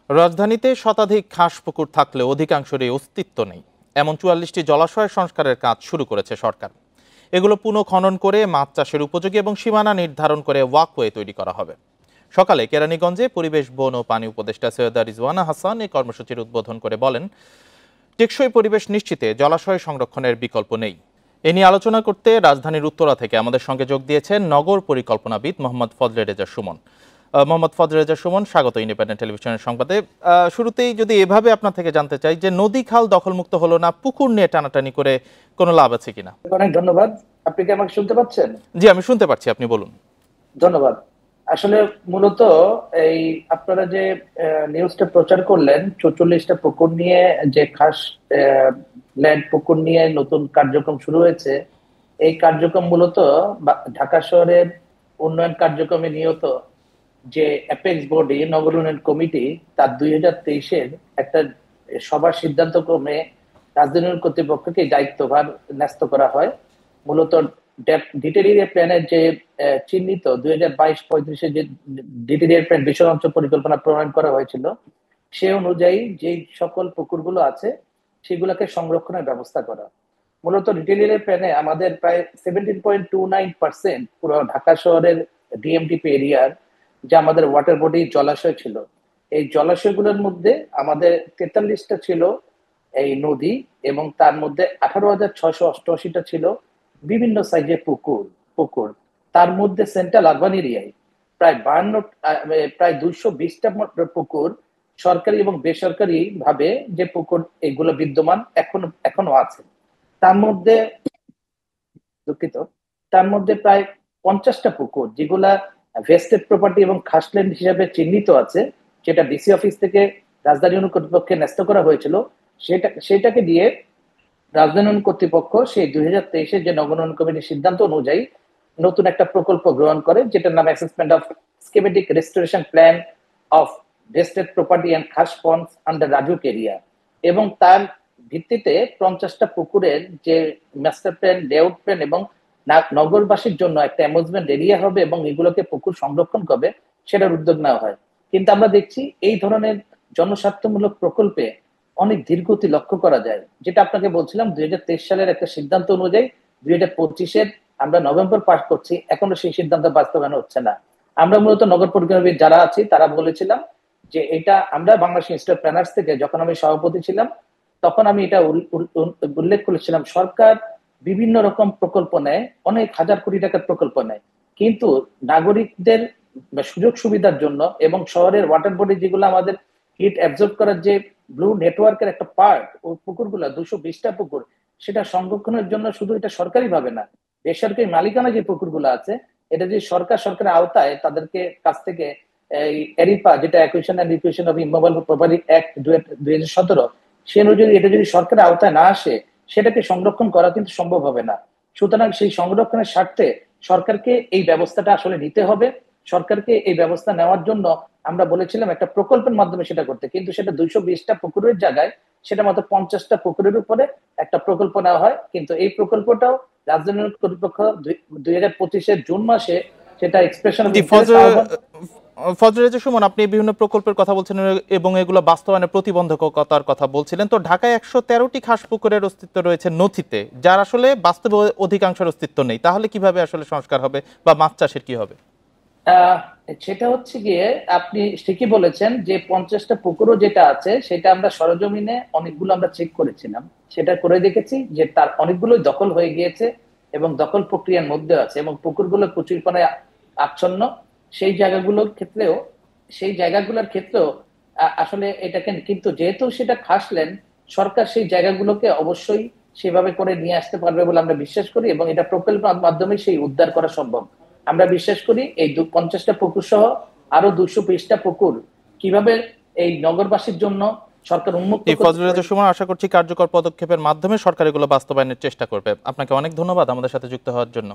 রাজধানীতে শতাধিক খাস পুকুর থাকলেও অধিকাংশেরই অস্তিত্ব নেই। এমন ৪৪টি জলাশয় সংস্কারের কাজ শুরু করেছে সরকার। এগুলো পুনঃখনন করে মাছ চাষের উপযোগী এবং সীমানা নির্ধারণ করে ওয়াকওয়ে তৈরি করা হবে। সকালে কেরানীগঞ্জে পরিবেশ, বন ও পানি উপদেষ্টা সৈয়দা রিজওয়ানা হাসান এই কর্মসূচির উদ্বোধন করে বলেন, টেকসই পরিবেশ নিশ্চিতে জলাশয় সংরক্ষণের বিকল্প নেই। এ নিয়ে আলোচনা করতে রাজধানীর উত্তরা থেকে আমাদের সঙ্গে যোগ দিয়েছেন নগর পরিকল্পনাবিদ মোহাম্মদ ফজলে রেজা সুমন। মোহাম্মদ ফজলে রেজা সুমন, স্বাগত ইন্ডিপেন্ডেন্ট টেলিভিশনের সংবাদে। শুরুতেই যদি এভাবে আপনার থেকে জানতে চাই যে নদী খাল দখলমুক্ত হলো না, পুকুর নিয়ে টানাটানি করে কোনো লাভ আছে কিনা? অনেক ধন্যবাদ। আপনি কি আমাকে শুনতে পাচ্ছেন? জি, আমি শুনতে পাচ্ছি, আপনি বলুন। ধন্যবাদ। আসলে মূলত এই আপনারা যে নিউজটা প্রচার করলেন ৪৪টা পুকুর নিয়ে, যে খাস ল্যান্ড পুকুর নিয়ে নতুন কার্যক্রম শুরু হয়েছে, এই কার্যক্রম মূলত ঢাকা শহরের উন্নয়ন কার্যক্রমে নিয়ত যে অ্যাপেক্স বডি নগর উন্নয়ন কমিটি তার 2023-এর একটা সবার সিদ্ধান্ত ক্রমে রাজধানী কর্তৃপক্ষকে দায়িত্বভার ন্যস্ত করা হয়। মূলত ডিটেরিয়াল প্ল্যানের যে চিহ্নিত 2022-35 যে ডিটেরিয়াল প্ল্যান বিশাল অঞ্চল পরিকল্পনা প্রণয়ন করা হয়েছিল, সে অনুযায়ী যে সকল পুকুরগুলো আছে সেগুলোকে সংরক্ষণের ব্যবস্থা করা। মূলত ডিটেরিয়াল প্ল্যানে আমাদের প্রায় 17.29% পুরো ঢাকা শহরের ডিএমডিপি এরিয়ার যে আমাদের ওয়াটার বডি জলাশয় ছিল, এই জলাশয়গুলোর মধ্যে আমাদের 43টা ছিল এই নদী, এবং তার মধ্যে 18,688টা ছিল বিভিন্ন সাইজের পুকুর। তার মধ্যে সেন্ট্রাল আরবান এরিয়ায় প্রায় 220টা পুকুর সরকারি এবং বেসরকারি ভাবে যে পুকুর এগুলো বিদ্যমান এখনো আছে। তার মধ্যে প্রায় 50টা পুকুর যেগুলা ভেস্টেড প্রপার্টি এবং খাসল্যান্ড হিসাবে চিহ্নিত আছে, যেটা ডিসি অফিস থেকে রাজধানী উন্নয়ন কর্তৃপক্ষে ন্যস্ত করা হয়েছিল, সেটাকে দিয়ে রাজধানী উন্নয়ন কর্তৃপক্ষ সেই 2023-এর যে নগর উন্নয়ন কমিটির সিদ্ধান্ত অনুযায়ী নতুন একটা প্রকল্প গ্রহণ করে, যেটার নাম assessment of schematic restoration plan of vested property and খাস পন্ডস আন্ডার রাজুক এরিয়া। এবং তার ভিত্তিতে 50টা পুকুরের যে মাস্টার প্ল্যান, লেআউট প্ল্যান এবং নগরবাসীর জন্য একটা অ্যামিউজমেন্ট এরিয়া হবে এবং এগুলোকে পুকুর সংরক্ষণ করবে, সেটার উদ্যোগ নেওয়া হয়। কিন্তু আমরা দেখছি এই ধরনের জনস্বার্থমূলক প্রকল্পে অনেক ধীরগতি লক্ষ্য করা যায়। যেটা আপনাকে বলছিলাম, 2023 সালের একটা সিদ্ধান্ত অনুযায়ী 2025-এর আমরা নভেম্বর পাস করছি, এখনো সেই সিদ্ধান্ত বাস্তবায়ন হচ্ছে না। আমরা মূলত নগর পরিকল্পনাবিদ যারা আছি তারা বলেছিলাম যে এটা আমরা বাংলাদেশ ইনস্টিটিউট অফ প্ল্যানার্স থেকে, যখন আমি সভাপতি ছিলাম তখন আমি এটা উল্লেখ করেছিলাম, সরকার বিভিন্ন রকম প্রকল্প নেয়, অনেক হাজার কোটি টাকার প্রকল্প নেয়, কিন্তু নাগরিকদের সুযোগ সুবিধার জন্য এবং শহরের ওয়াটার বডি যেগুলো আমাদের হিট অ্যাবজর্ব করার যে ব্লু নেটওয়ার্কের একটা পার্ট, ওই পুকুরগুলো 220টা পুকুর, সেটা সংরক্ষণের জন্য শুধু এটা সরকারি ভাবে না, বেসরকারি মালিকানা যে পুকুরগুলো আছে, এটা যে সরকারের আওতায় তাদেরকে কাছ থেকে এই এরিপা, যেটা acquisition and requisition of immovable property act 2017, সে অনুযায়ী এটা যদি সরকারের আওতায় না আসে, সেটাকে সংরক্ষণ করা কিন্তু সম্ভব হবে না। সুতরাং সেই সংরক্ষণের স্বার্থে সরকারকে এই ব্যবস্থাটা আসলে নিতে হবে। সরকারকে এই ব্যবস্থা নেওয়ার জন্য আমরা বলেছিলাম একটা প্রকল্পের মাধ্যমে সেটা করতে, কিন্তু সেটা 220টা পুকুরের জায়গায় সেটা মাত্র 50টা পুকুরের উপরে একটা প্রকল্প নেওয়া হয়। কিন্তু এই প্রকল্পটাও রাজধানী কর্তৃপক্ষ 2025-এর জুন মাসে সেটা এক্সপ্রেশন অফ ফজলে রেজা সুমন, আপনি বিভিন্ন প্রকল্পের কথা বলছেন এবং এগুলো বাস্তবায়নের প্রতিবন্ধকতার কথা বলছিলেন। তো ঢাকায় 113টি খাস পুকুরের অস্তিত্ব রয়েছে নথিতে, যার আসলে বাস্তবে অধিকাংশের অস্তিত্ব নেই। তাহলে কিভাবে আসলে সংস্কার হবে বা মাছ চাষের কি হবে? সেটা হচ্ছে গিয়ে, আপনি ঠিকই বলেছেন যে 50টা পুকুরও যেটা আছে সেটা আমরা সরজমিনে অনেকগুলো আমরা চেক করেছিলাম, সেটা করে দেখেছি যে তার অনেকগুলোই দখল হয়ে গিয়েছে এবং দখল প্রক্রিয়ার মধ্যে আছে এবং পুকুরগুলো কচুরিপানায় আচ্ছন্ন। সেই জায়গাগুলোর ক্ষেত্রেও আসলে এটাকে, কিন্তু যেহেতু সেটা খাসলেন, সরকার সেই জায়গাগুলোকে অবশ্যই সেভাবে করে নিয়ে আসতে পারবে বলে আমরা বিশ্বাস করি এবং এটা প্রকল্পের মাধ্যমে সেই উদ্ধার করা সম্ভব। আমরা বিশ্বাস করি এই 50টা পুকুর সহ আরো 220টা পুকুর কিভাবে এই নগরবাসীর জন্য সরকার উন্মুক্ত করতে। ফজলে রেজা সুমন, আশা করছি কার্যকর পদক্ষেপের মাধ্যমে সরকার এগুলো বাস্তবায়নের চেষ্টা করবে। আপনাকে অনেক ধন্যবাদ আমাদের সাথে যুক্ত হওয়ার জন্য।